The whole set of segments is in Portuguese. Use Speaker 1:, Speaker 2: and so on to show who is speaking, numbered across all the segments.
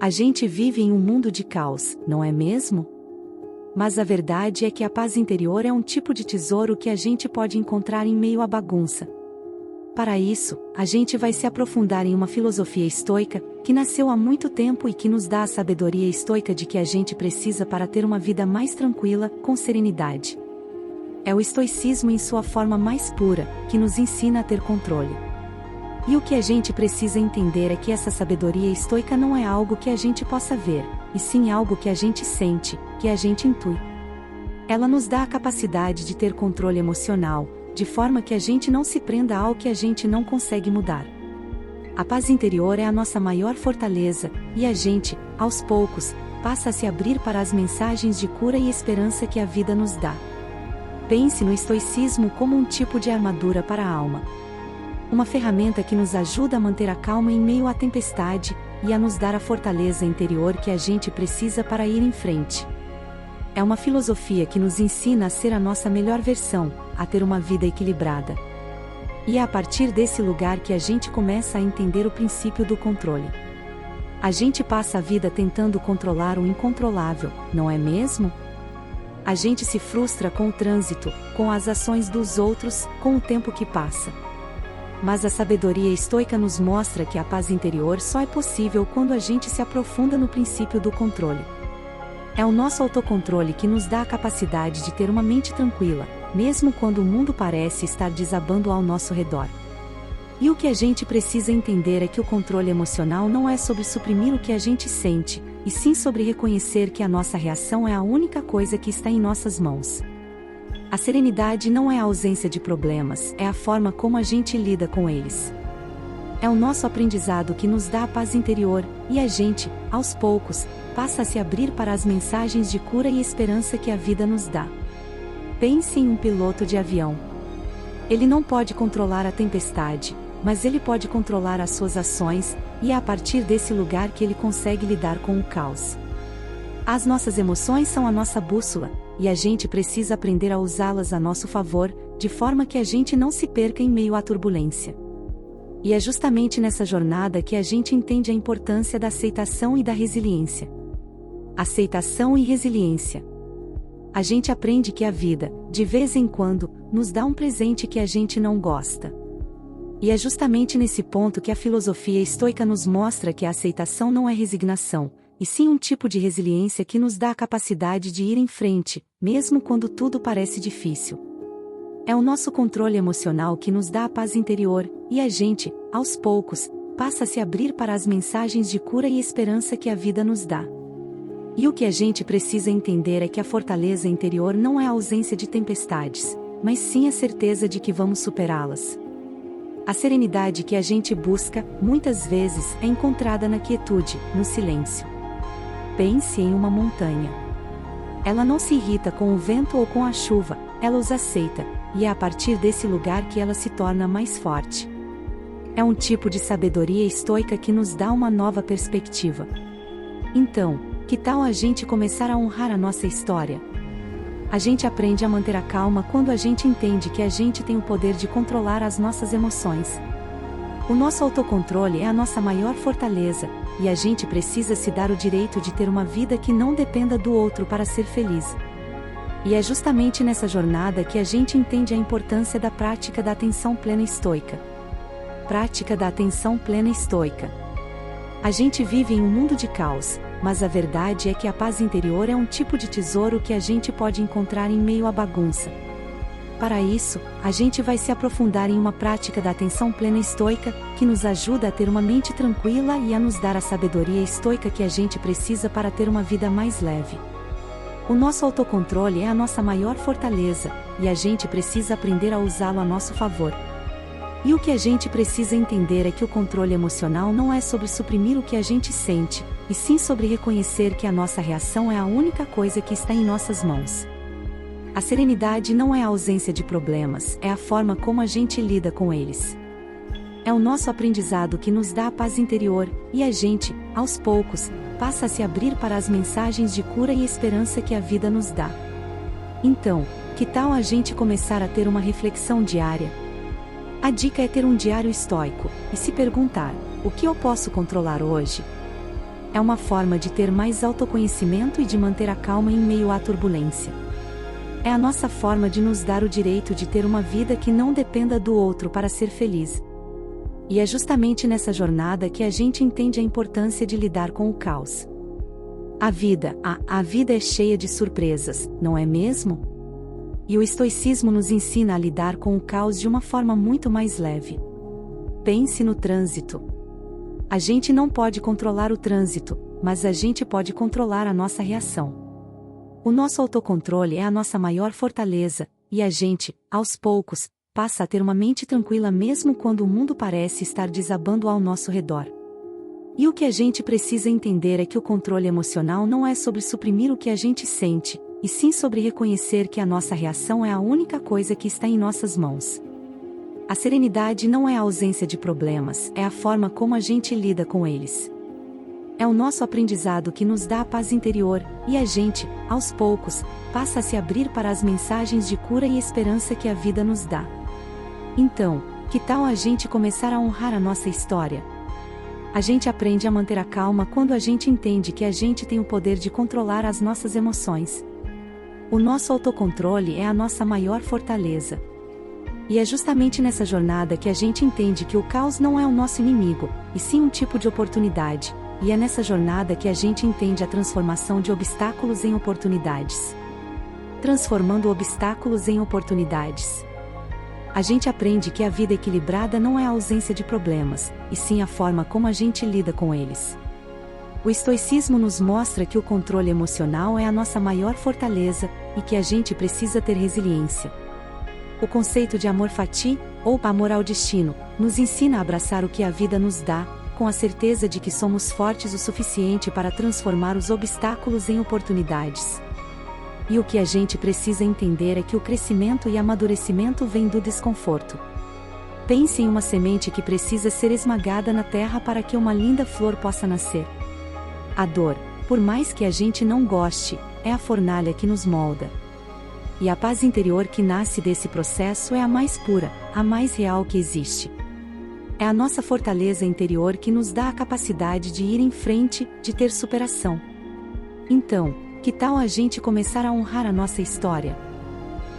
Speaker 1: A gente vive em um mundo de caos, não é mesmo? Mas a verdade é que a paz interior é um tipo de tesouro que a gente pode encontrar em meio à bagunça. Para isso, a gente vai se aprofundar em uma filosofia estoica, que nasceu há muito tempo e que nos dá a sabedoria estoica de que a gente precisa para ter uma vida mais tranquila, com serenidade. É o estoicismo em sua forma mais pura, que nos ensina a ter controle. E o que a gente precisa entender é que essa sabedoria estoica não é algo que a gente possa ver, e sim algo que a gente sente, que a gente intui. Ela nos dá a capacidade de ter controle emocional, de forma que a gente não se prenda ao que a gente não consegue mudar. A paz interior é a nossa maior fortaleza, e a gente, aos poucos, passa a se abrir para as mensagens de cura e esperança que a vida nos dá. Pense no estoicismo como um tipo de armadura para a alma. Uma ferramenta que nos ajuda a manter a calma em meio à tempestade, e a nos dar a fortaleza interior que a gente precisa para ir em frente. É uma filosofia que nos ensina a ser a nossa melhor versão, a ter uma vida equilibrada. E é a partir desse lugar que a gente começa a entender o princípio do controle. A gente passa a vida tentando controlar o incontrolável, não é mesmo? A gente se frustra com o trânsito, com as ações dos outros, com o tempo que passa. Mas a sabedoria estoica nos mostra que a paz interior só é possível quando a gente se aprofunda no princípio do controle. É o nosso autocontrole que nos dá a capacidade de ter uma mente tranquila, mesmo quando o mundo parece estar desabando ao nosso redor. E o que a gente precisa entender é que o controle emocional não é sobre suprimir o que a gente sente, e sim sobre reconhecer que a nossa reação é a única coisa que está em nossas mãos. A serenidade não é a ausência de problemas, é a forma como a gente lida com eles. É o nosso aprendizado que nos dá a paz interior, e a gente, aos poucos, passa a se abrir para as mensagens de cura e esperança que a vida nos dá. Pense em um piloto de avião. Ele não pode controlar a tempestade, mas ele pode controlar as suas ações, e é a partir desse lugar que ele consegue lidar com o caos. As nossas emoções são a nossa bússola, e a gente precisa aprender a usá-las a nosso favor, de forma que a gente não se perca em meio à turbulência. E é justamente nessa jornada que a gente entende a importância da aceitação e da resiliência. Aceitação e resiliência. A gente aprende que a vida, de vez em quando, nos dá um presente que a gente não gosta. E é justamente nesse ponto que a filosofia estoica nos mostra que a aceitação não é resignação, e sim um tipo de resiliência que nos dá a capacidade de ir em frente, mesmo quando tudo parece difícil. É o nosso controle emocional que nos dá a paz interior, e a gente, aos poucos, passa a se abrir para as mensagens de cura e esperança que a vida nos dá. E o que a gente precisa entender é que a fortaleza interior não é a ausência de tempestades, mas sim a certeza de que vamos superá-las. A serenidade que a gente busca, muitas vezes, é encontrada na quietude, no silêncio. Pense em uma montanha. Ela não se irrita com o vento ou com a chuva, ela os aceita, e é a partir desse lugar que ela se torna mais forte. É um tipo de sabedoria estoica que nos dá uma nova perspectiva. Então, que tal a gente começar a honrar a nossa história? A gente aprende a manter a calma quando a gente entende que a gente tem o poder de controlar as nossas emoções. O nosso autocontrole é a nossa maior fortaleza, e a gente precisa se dar o direito de ter uma vida que não dependa do outro para ser feliz. E é justamente nessa jornada que a gente entende a importância da prática da atenção plena estoica. Prática da atenção plena estoica. A gente vive em um mundo de caos, mas a verdade é que a paz interior é um tipo de tesouro que a gente pode encontrar em meio à bagunça. Para isso, a gente vai se aprofundar em uma prática da atenção plena estoica, que nos ajuda a ter uma mente tranquila e a nos dar a sabedoria estoica que a gente precisa para ter uma vida mais leve. O nosso autocontrole é a nossa maior fortaleza, e a gente precisa aprender a usá-lo a nosso favor. E o que a gente precisa entender é que o controle emocional não é sobre suprimir o que a gente sente, e sim sobre reconhecer que a nossa reação é a única coisa que está em nossas mãos. A serenidade não é a ausência de problemas, é a forma como a gente lida com eles. É o nosso aprendizado que nos dá a paz interior, e a gente, aos poucos, passa a se abrir para as mensagens de cura e esperança que a vida nos dá. Então, que tal a gente começar a ter uma reflexão diária? A dica é ter um diário estoico, e se perguntar: o que eu posso controlar hoje? É uma forma de ter mais autoconhecimento e de manter a calma em meio à turbulência. É a nossa forma de nos dar o direito de ter uma vida que não dependa do outro para ser feliz. E é justamente nessa jornada que a gente entende a importância de lidar com o caos. A vida é cheia de surpresas, não é mesmo? E o estoicismo nos ensina a lidar com o caos de uma forma muito mais leve. Pense no trânsito. A gente não pode controlar o trânsito, mas a gente pode controlar a nossa reação. O nosso autocontrole é a nossa maior fortaleza, e a gente, aos poucos, passa a ter uma mente tranquila mesmo quando o mundo parece estar desabando ao nosso redor. E o que a gente precisa entender é que o controle emocional não é sobre suprimir o que a gente sente, e sim sobre reconhecer que a nossa reação é a única coisa que está em nossas mãos. A serenidade não é a ausência de problemas, é a forma como a gente lida com eles. É o nosso aprendizado que nos dá a paz interior, e a gente, aos poucos, passa a se abrir para as mensagens de cura e esperança que a vida nos dá. Então, que tal a gente começar a honrar a nossa história? A gente aprende a manter a calma quando a gente entende que a gente tem o poder de controlar as nossas emoções. O nosso autocontrole é a nossa maior fortaleza. E é justamente nessa jornada que a gente entende que o caos não é o nosso inimigo, e sim um tipo de oportunidade. E é nessa jornada que a gente entende a transformação de obstáculos em oportunidades. Transformando obstáculos em oportunidades. A gente aprende que a vida equilibrada não é a ausência de problemas, e sim a forma como a gente lida com eles. O estoicismo nos mostra que o controle emocional é a nossa maior fortaleza, e que a gente precisa ter resiliência. O conceito de amor fati, ou amor ao destino, nos ensina a abraçar o que a vida nos dá, com a certeza de que somos fortes o suficiente para transformar os obstáculos em oportunidades. E o que a gente precisa entender é que o crescimento e amadurecimento vêm do desconforto. Pense em uma semente que precisa ser esmagada na terra para que uma linda flor possa nascer. A dor, por mais que a gente não goste, é a fornalha que nos molda. E a paz interior que nasce desse processo é a mais pura, a mais real que existe. É a nossa fortaleza interior que nos dá a capacidade de ir em frente, de ter superação. Então, que tal a gente começar a honrar a nossa história?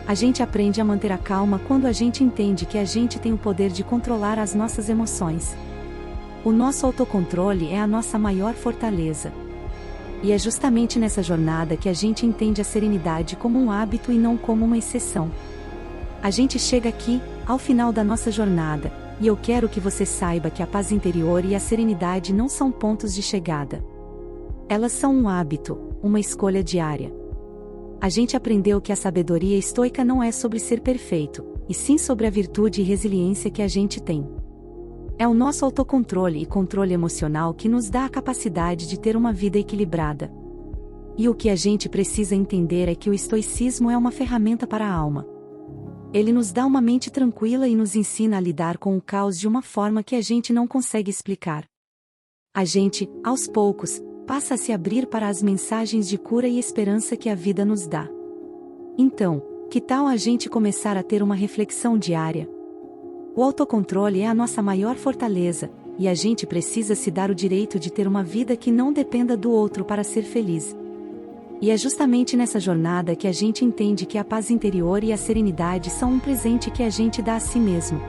Speaker 1: A gente aprende a manter a calma quando a gente entende que a gente tem o poder de controlar as nossas emoções. O nosso autocontrole é a nossa maior fortaleza. E é justamente nessa jornada que a gente entende a serenidade como um hábito e não como uma exceção. A gente chega aqui, ao final da nossa jornada, e eu quero que você saiba que a paz interior e a serenidade não são pontos de chegada. Elas são um hábito, uma escolha diária. A gente aprendeu que a sabedoria estoica não é sobre ser perfeito, e sim sobre a virtude e resiliência que a gente tem. É o nosso autocontrole e controle emocional que nos dá a capacidade de ter uma vida equilibrada. E o que a gente precisa entender é que o estoicismo é uma ferramenta para a alma. Ele nos dá uma mente tranquila e nos ensina a lidar com o caos de uma forma que a gente não consegue explicar. A gente, aos poucos, passa a se abrir para as mensagens de cura e esperança que a vida nos dá. Então, que tal a gente começar a ter uma reflexão diária? O autocontrole é a nossa maior fortaleza, e a gente precisa se dar o direito de ter uma vida que não dependa do outro para ser feliz. E é justamente nessa jornada que a gente entende que a paz interior e a serenidade são um presente que a gente dá a si mesmo.